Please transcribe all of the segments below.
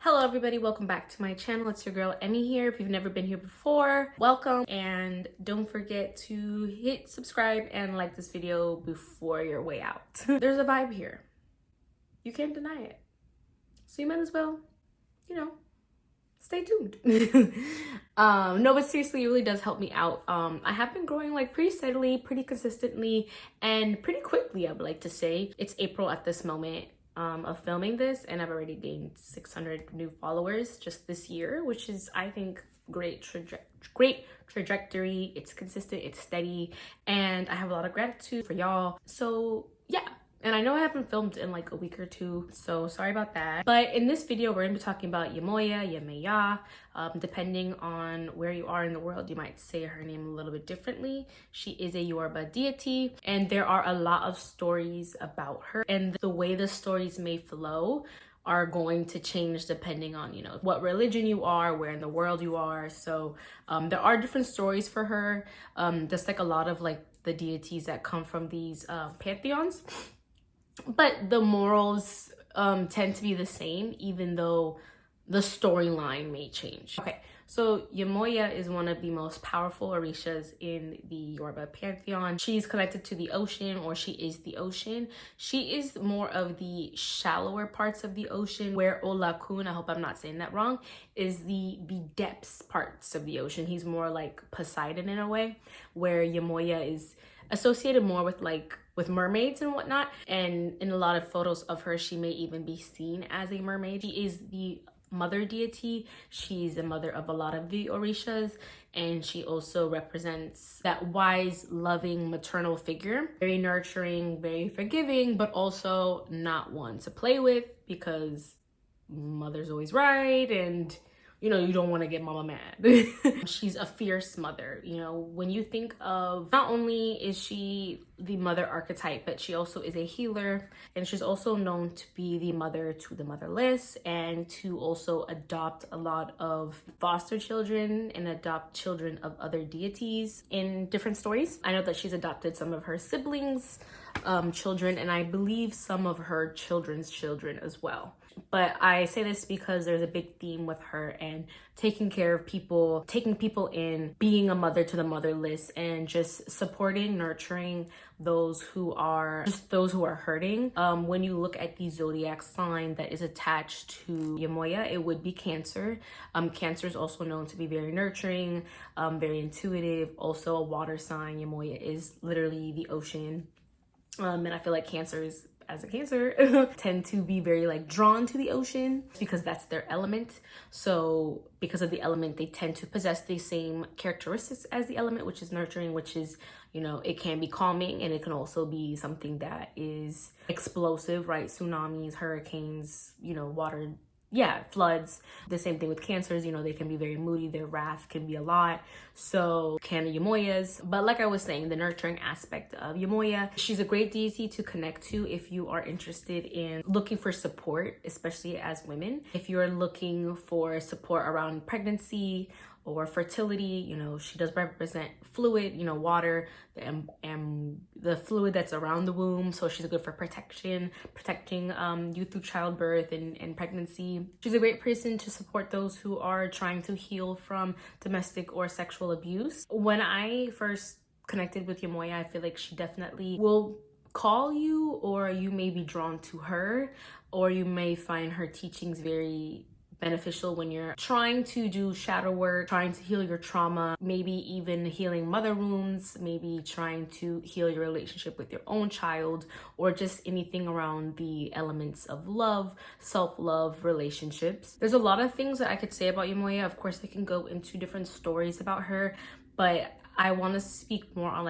Hello everybody, welcome back to my channel. It's your girl Emmy here. If you've never been here before, welcome, and don't forget to hit subscribe and like this video before your way out. There's a vibe here. You can't deny it. So you might as well, stay tuned. No, but seriously, it really does help me out. I have been growing like pretty steadily, pretty consistently, and pretty quickly, I would like to say. It's April at this moment of filming this, and I've already gained 600 new followers just this year, which is, I think, great trajectory. It's consistent, it's steady, and I have a lot of gratitude for y'all. So yeah. And I know I haven't filmed in like a week or two, so sorry about that. But in this video, we're gonna be talking about Yemoja, Yemeja. Depending on where you are in the world, you might say her name a little bit differently. She is a Yoruba deity, and there are a lot of stories about her. And the way the stories may flow are going to change depending on, what religion you are, where in the world you are. So there are different stories for her, just like a lot of like the deities that come from these pantheons. But the morals tend to be the same, even though the storyline may change. Okay, so Yemoja is one of the most powerful orishas in the Yoruba pantheon. She's connected to the ocean, or she is the ocean. She is more of the shallower parts of the ocean, where Olakun, I hope I'm not saying that wrong, is the depths parts of the ocean. He's more like Poseidon in a way, where Yemoja is associated more with mermaids and whatnot. And in a lot of photos of her, she may even be seen as a mermaid. She is the mother deity. She's the mother of a lot of the orishas, and she also represents that wise, loving, maternal figure. Very nurturing, very forgiving, but also not one to play with, because mother's always right, and you don't want to get mama mad. She's a fierce mother. When you think of, not only is she the mother archetype, but she also is a healer, and she's also known to be the mother to the motherless, and to also adopt a lot of foster children and adopt children of other deities in different stories. I know that she's adopted some of her siblings' children, and I believe some of her children's children as well. But I say this because there's a big theme with her and taking care of people, taking people in, being a mother to the motherless, and just supporting, nurturing those who are hurting. When you look at the zodiac sign that is attached to Yemoja, it would be Cancer. Cancer is also known to be very nurturing, very intuitive, also a water sign. Yemoja is literally the ocean. And I feel like Cancers, as a Cancer, tend to be very drawn to the ocean because that's their element. So because of the element, they tend to possess the same characteristics as the element, which is nurturing, which is, it can be calming, and it can also be something that is explosive, right? Tsunamis, hurricanes, water, floods. The same thing with Cancers, they can be very moody, their wrath can be a lot. So can Yemojas. But like I was saying, the nurturing aspect of Yemoja, she's a great deity to connect to if you are interested in looking for support, especially as women. If you're looking for support around pregnancy or fertility, she does represent fluid, water, and the fluid that's around the womb. So she's good for protecting you through childbirth and pregnancy. She's a great person to support those who are trying to heal from domestic or sexual abuse. When I first connected with Yemoja, I feel like she definitely will call you, or you may be drawn to her, or you may find her teachings very beneficial when you're trying to do shadow work, trying to heal your trauma, maybe even healing mother wounds, maybe trying to heal your relationship with your own child, or just anything around the elements of love, self-love, relationships. There's a lot of things that I could say about Yemoja. Of course, I can go into different stories about her, but I want to speak more on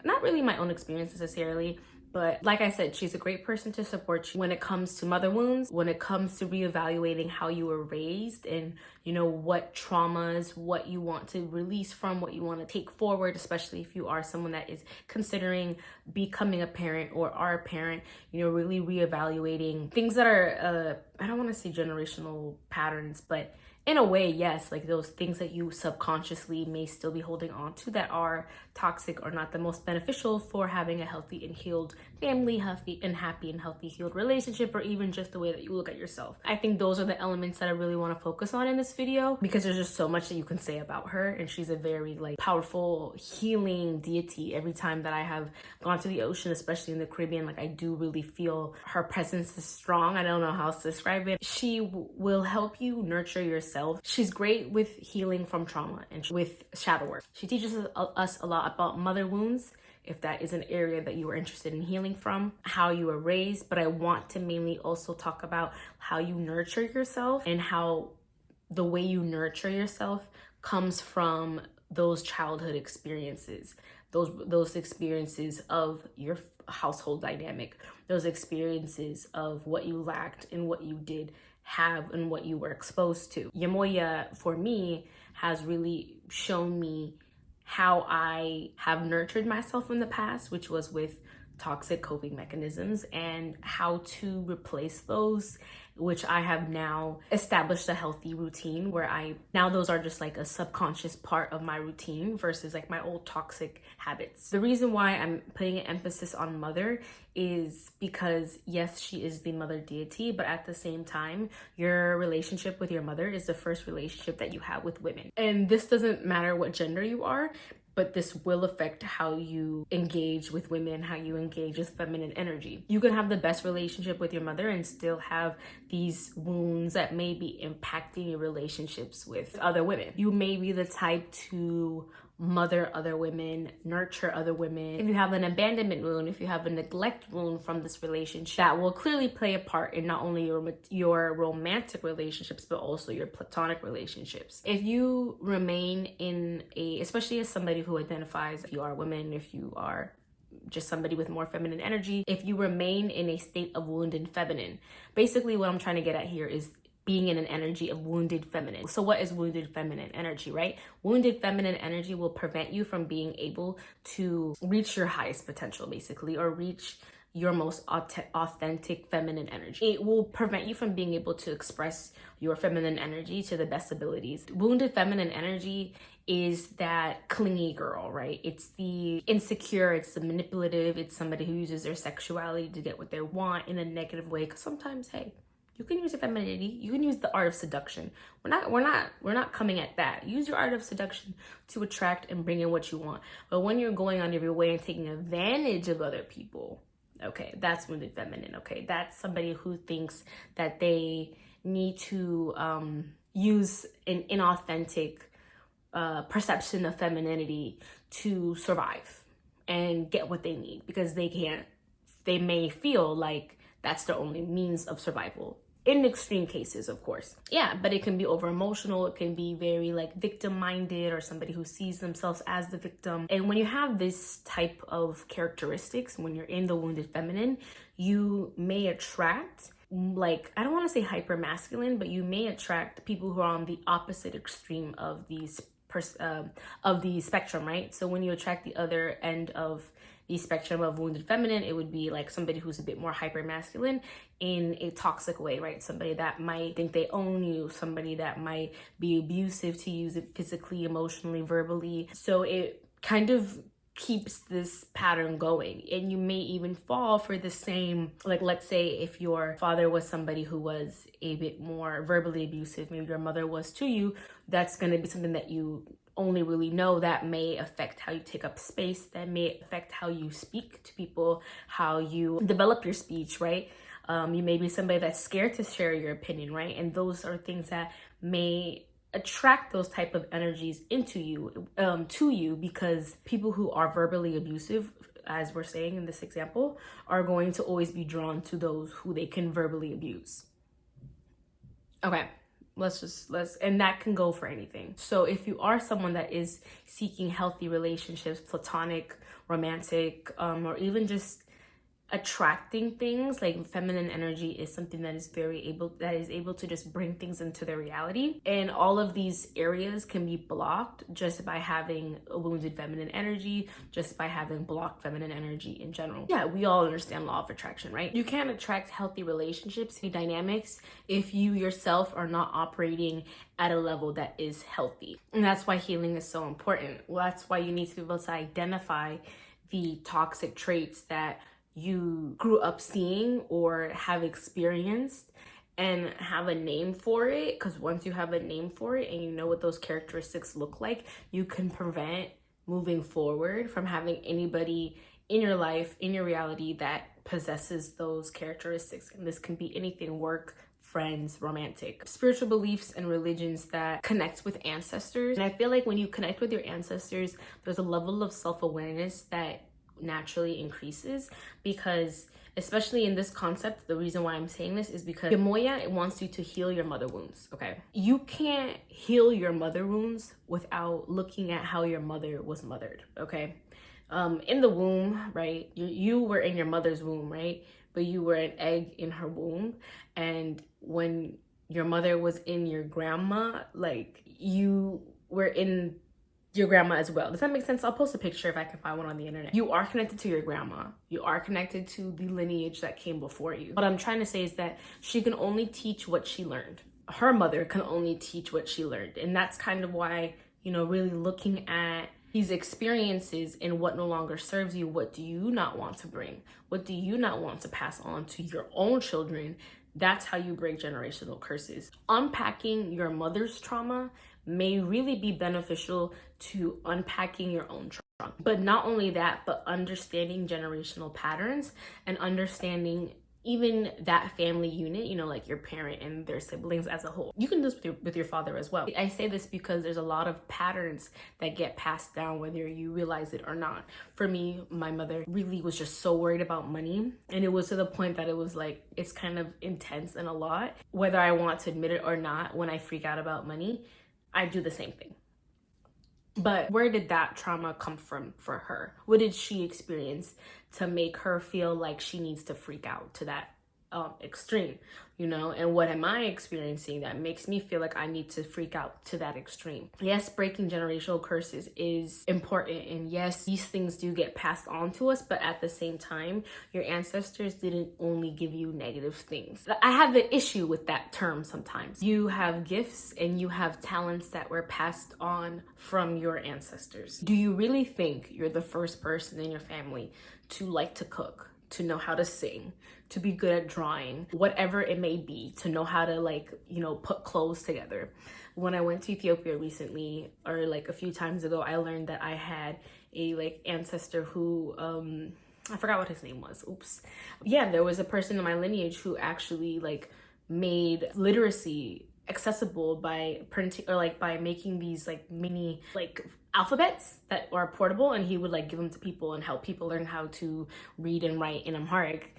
not really my own experience necessarily, but like I said, she's a great person to support you when it comes to mother wounds, when it comes to reevaluating how you were raised, and what traumas, what you want to release from, what you want to take forward, especially if you are someone that is considering becoming a parent or are a parent, really reevaluating things that are, I don't want to say generational patterns, but in a way, yes, those things that you subconsciously may still be holding on to that are toxic or not the most beneficial for having a healthy and healed family, healthy and happy and healthy healed relationship, or even just the way that you look at yourself. I think those are the elements that I really want to focus on in this video, because there's just so much that you can say about her, and she's a very like powerful healing deity. Every time that I have gone to the ocean, especially in the Caribbean, like I do really feel her presence is strong. I don't know how else to describe it. She will help you nurture yourself. She's great with healing from trauma and with shadow work. She teaches us a lot about mother wounds, if that is an area that you are interested in healing from, how you were raised. But I want to mainly also talk about how you nurture yourself, and how the way you nurture yourself comes from those childhood experiences, those experiences of your household dynamic, those experiences of what you lacked and what you did have and what you were exposed to. Yemoja, for me, has really shown me how I have nurtured myself in the past, which was with toxic coping mechanisms, and how to replace those, which I have now established a healthy routine where now those are just like a subconscious part of my routine versus like my old toxic habits. The reason why I'm putting an emphasis on mother is because yes, she is the mother deity, but at the same time, your relationship with your mother is the first relationship that you have with women. And this doesn't matter what gender you are, but this will affect how you engage with women, how you engage with feminine energy. You can have the best relationship with your mother and still have these wounds that may be impacting your relationships with other women. You may be the type to mother other women, nurture other women. If you have an abandonment wound, if you have a neglect wound from this relationship, that will clearly play a part in not only your romantic relationships, but also your platonic relationships. If you remain in especially as somebody who identifies, if you are a woman, if you are just somebody with more feminine energy, if you remain in a state of wounded feminine, basically what I'm trying to get at here is being in an energy of wounded feminine. So what is wounded feminine energy, right? Wounded feminine energy will prevent you from being able to reach your highest potential, basically, or reach your most authentic feminine energy. It will prevent you from being able to express your feminine energy to the best abilities. Wounded feminine energy is that clingy girl, right? It's the insecure, it's the manipulative, it's somebody who uses their sexuality to get what they want in a negative way. Because sometimes, hey, you can use your femininity. You can use the art of seduction. We're not coming at that. Use your art of seduction to attract and bring in what you want. But when you're going on your way and taking advantage of other people, okay, that's wounded feminine. Okay, that's somebody who thinks that they need to use an inauthentic perception of femininity to survive and get what they need, because they may feel like that's their only means of survival. In extreme cases, of course. Yeah, but it can be over emotional. It can be very like victim minded, or somebody who sees themselves as the victim. And when you have this type of characteristics, when you're in the wounded feminine, you may attract, like, I don't want to say hyper masculine, but you may attract people who are on the opposite extreme of the spectrum, right? So when you attract the other end of the spectrum of wounded feminine, it would be like somebody who's a bit more hyper masculine in a toxic way, right? Somebody that might think they own you, somebody that might be abusive to you physically, emotionally, verbally. So it kind of keeps this pattern going, and you may even fall for the same, like, let's say if your father was somebody who was a bit more verbally abusive, maybe your mother was to you, that's going to be something that you only really know. That may affect how you take up space, that may affect how you speak to people, how you develop your speech, right? You may be somebody that's scared to share your opinion, right? And those are things that may attract those type of energies into you, to you, because people who are verbally abusive, as we're saying in this example, are going to always be drawn to those who they can verbally abuse. Okay. And that can go for anything. So if you are someone that is seeking healthy relationships, platonic, romantic, or even just attracting things, like feminine energy is something that is able to just bring things into their reality. And all of these areas can be blocked just by having a wounded feminine energy, just by having blocked feminine energy in general. Yeah, we all understand law of attraction, right? You can't attract healthy relationships, dynamics, if you yourself are not operating at a level that is healthy. And that's why healing is so important. Well, that's why you need to be able to identify the toxic traits that you grew up seeing or have experienced and have a name for it. Because once you have a name for it and you know what those characteristics look like, you can prevent moving forward from having anybody in your life, in your reality, that possesses those characteristics. And this can be anything: work, friends, romantic, spiritual beliefs, and religions that connect with ancestors. And I feel like when you connect with your ancestors, there's a level of self-awareness that naturally increases, because especially in this concept, the reason why I'm saying this is because Yemoja, it wants you to heal your mother wounds. Okay, you can't heal your mother wounds without looking at how your mother was mothered. Okay, in the womb, right, you were in your mother's womb, right, but you were an egg in her womb. And when your mother was in your grandma, like, you were in your grandma as well. Does that make sense? I'll post a picture if I can find one on the internet. You are connected to your grandma. You are connected to the lineage that came before you. What I'm trying to say is that she can only teach what she learned. Her mother can only teach what she learned. And that's kind of why, you know, really looking at these experiences and what no longer serves you, what do you not want to bring? What do you not want to pass on to your own children? That's how you break generational curses. Unpacking your mother's trauma may really be beneficial to unpacking your own trauma. But not only that, but understanding generational patterns and understanding even that family unit, you know, like your parent and their siblings as a whole. You can do this with your father as well. I say this because there's a lot of patterns that get passed down whether you realize it or not. For me, my mother really was just so worried about money, and it was to the point that it was like, it's kind of intense and a lot. Whether I want to admit it or not, when I freak out about money, I do the same thing. But where did that trauma come from for her? What did she experience to make her feel like she needs to freak out to that extreme, you know? And what am I experiencing that makes me feel like I need to freak out to that extreme? Yes, breaking generational curses is important, and yes, these things do get passed on to us, but at the same time, your ancestors didn't only give you negative things. I have an issue with that term sometimes. You have gifts and you have talents that were passed on from your ancestors. Do you really think you're the first person in your family to like to cook, to know how to sing, to be good at drawing, whatever it may be, to know how to, like, you know, put clothes together? When I went to Ethiopia recently, or like a few times ago, I learned that I had a like ancestor who, I forgot what his name was. Oops. Yeah, there was a person in my lineage who actually like made literacy accessible by printing, or like by making these like mini like alphabets that are portable, and he would like give them to people and help people learn how to read and write in Amharic.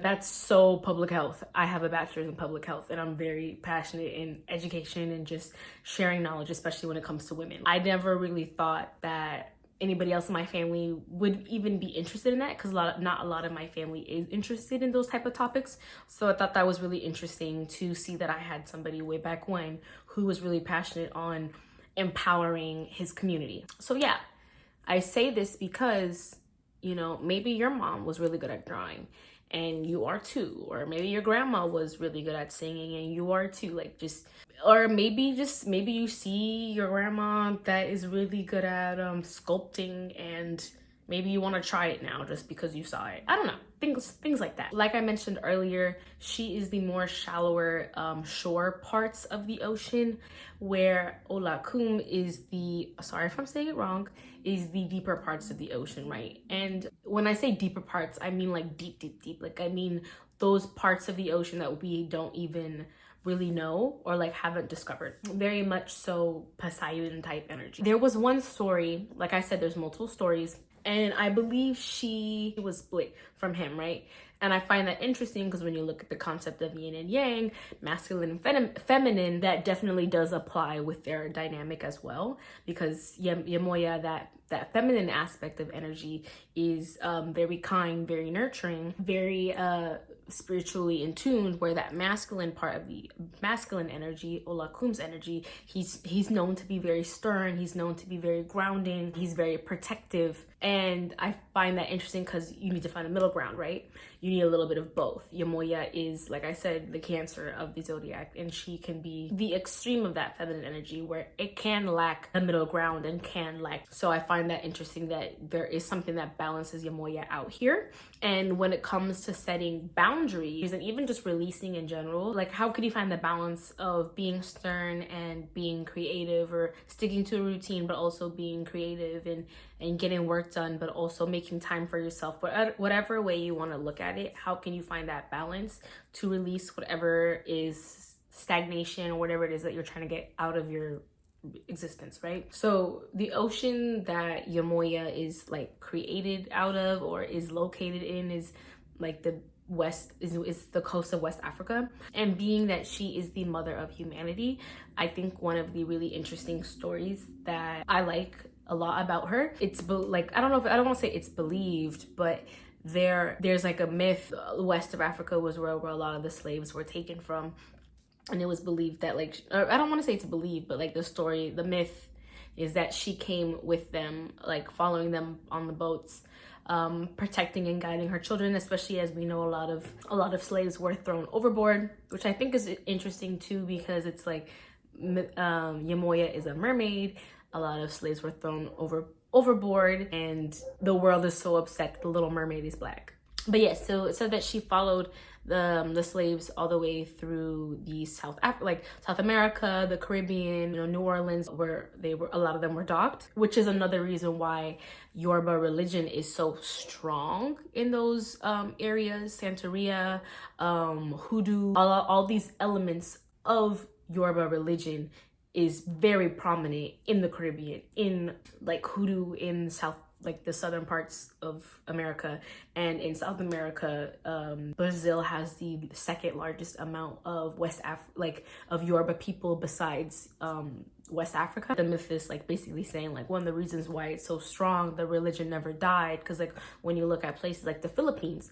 That's so public health. I have a bachelor's in public health, and I'm very passionate in education and just sharing knowledge, especially when it comes to women. I never really thought that anybody else in my family would even be interested in that, because not a lot of my family is interested in those type of topics. So I thought that was really interesting to see that I had somebody way back when who was really passionate on empowering his community. So yeah, I say this because, you know, maybe your mom was really good at drawing and you are too, or maybe your grandma was really good at singing and you are too, like, just, or maybe you see your grandma that is really good at sculpting, and maybe you want to try it now just because you saw it. I don't know, things like that. Like I mentioned earlier, she is the more shallower shore parts of the ocean, where Olakum is the, sorry if I'm saying it wrong, is the deeper parts of the ocean, right? And when I say deeper parts, I mean like deep. Like, I mean those parts of the ocean that we don't even really know or like haven't discovered. Very much so Poseidon type energy. There was one story, like I said, there's multiple stories, and I believe she was split from him, right? And I find that interesting because when you look at the concept of yin and yang, masculine and feminine, that definitely does apply with their dynamic as well. Because Yemoja, that feminine aspect of energy, is very kind, very nurturing, very spiritually in tune, where that masculine part of the masculine energy, Olakum's energy, he's known to be very stern, he's known to be very grounding, he's very protective. And I find that interesting because you need to find a middle ground, right? You need a little bit of both. Yemoja is, like I said, the Cancer of the zodiac, and she can be the extreme of that feminine energy where it can lack the middle ground and can lack. So I find that interesting that there is something that balances Yemoja out here. And when it comes to setting boundaries and even just releasing in general, like how could you find the balance of being stern and being creative, or sticking to a routine but also being creative and getting work done, but also making time for yourself? Whatever way you want to look at it, how can you find that balance to release whatever is stagnation or whatever it is that you're trying to get out of your existence, right? So the ocean that Yemoja is like created out of or is located in is like the west, is the coast of West Africa. And being that she is the mother of humanity, I think one of the really interesting stories that I like a lot about her, it's like, I don't want to say it's believed, but there's like a myth. West of Africa was where a lot of the slaves were taken from, and it was believed that, like, I don't want to say it's believed, but like the myth is that she came with them, like following them on the boats, protecting and guiding her children, especially as we know a lot of slaves were thrown overboard, which I think is interesting too, because it's like Yemoja is a mermaid. A lot of slaves were thrown overboard, and the world is so upset the Little Mermaid is black. But yes, so it said that she followed the slaves all the way through the South America, the Caribbean, New Orleans, where a lot of them were docked, which is another reason why Yoruba religion is so strong in those areas. Santeria, hoodoo, all these elements of Yoruba religion is very prominent in the Caribbean, in like hoodoo in the southern parts of America, and in South America. Brazil has the second largest amount of of Yoruba people besides West Africa. The myth is like basically saying like one of the reasons why it's so strong, the religion never died, because like when you look at places like the Philippines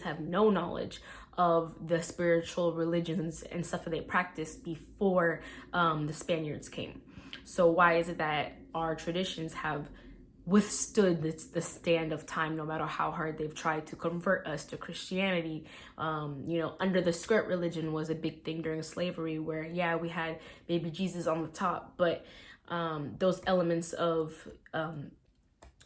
have no knowledge of the spiritual religions and stuff that they practiced before the Spaniards came. So why is it that our traditions have withstood the stand of time, no matter how hard they've tried to convert us to Christianity? Under the skirt religion was a big thing during slavery, where we had baby Jesus on the top, but those elements of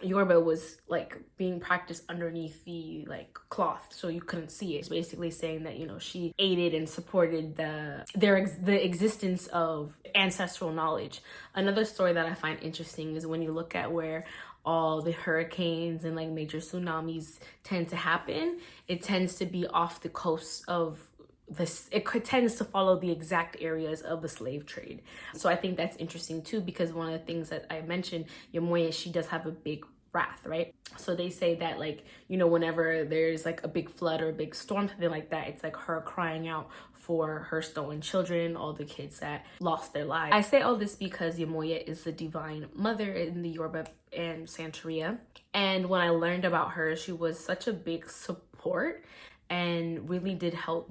Yoruba was like being practiced underneath the like cloth, so you couldn't see it. It's basically saying that she aided and supported the existence of ancestral knowledge. Another story that I find interesting is when you look at where all the hurricanes and like major tsunamis tend to happen, it tends to be off the coast of tends to follow the exact areas of the slave trade. So I think that's interesting too, because one of the things that I mentioned, Yemoja, she does have a big wrath, right? So they say that whenever there's like a big flood or a big storm, something like that, it's like her crying out for her stolen children, all the kids that lost their lives. I say all this because Yemoja is the divine mother in the Yoruba and Santeria. And when I learned about her, she was such a big support and really did help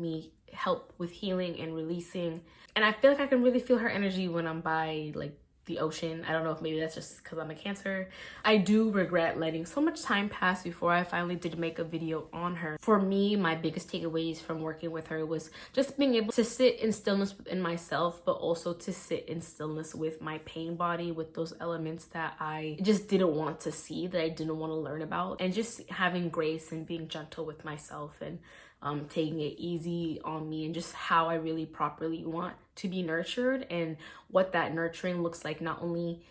with healing and releasing. And I feel like I can really feel her energy when I'm by like the ocean. I don't know if maybe that's just because I'm a Cancer. I do regret letting so much time pass before I finally did make a video on her. For me, my biggest takeaways from working with her was just being able to sit in stillness within myself, but also to sit in stillness with my pain body, with those elements that I just didn't want to see, that I didn't want to learn about, and just having grace and being gentle with myself, and taking it easy on me, and just how I really properly want to be nurtured, and what that nurturing looks like, not only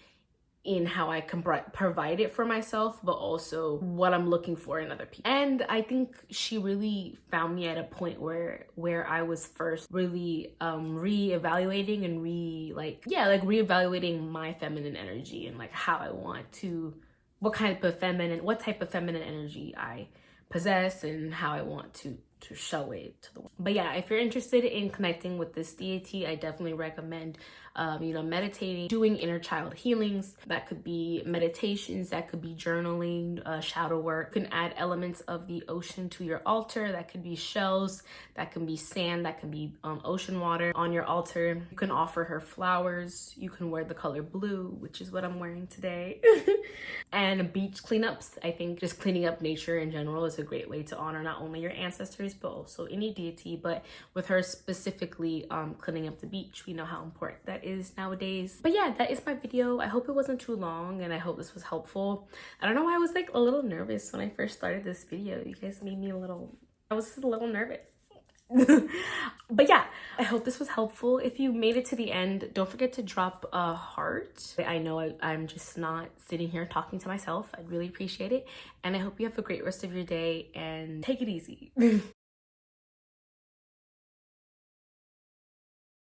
in how I can provide it for myself, but also what I'm looking for in other people. And I think she really found me at a point where I was first really reevaluating and reevaluating my feminine energy, and like how I want to, what type of feminine energy I possess, and how I want to to show it to the world. But yeah, if you're interested in connecting with this deity, I definitely recommend meditating, doing inner child healings. That could be meditations, that could be journaling, shadow work. You can add elements of the ocean to your altar. That could be shells, that can be sand, that can be ocean water on your altar. You can offer her flowers. You can wear the color blue, which is what I'm wearing today. And beach cleanups. I think just cleaning up nature in general is a great way to honor not only your ancestors, but also any deity. But with her specifically cleaning up the beach, we know how important that is nowadays. But yeah, that is my video. I hope it wasn't too long, and I hope this was helpful. I don't know why I was like a little nervous when I first started this video. You guys made me I was just a little nervous. But yeah, I hope this was helpful. If you made it to the end, don't forget to drop a heart. I know I'm just not sitting here talking to myself. I'd really appreciate it. And I hope you have a great rest of your day and take it easy.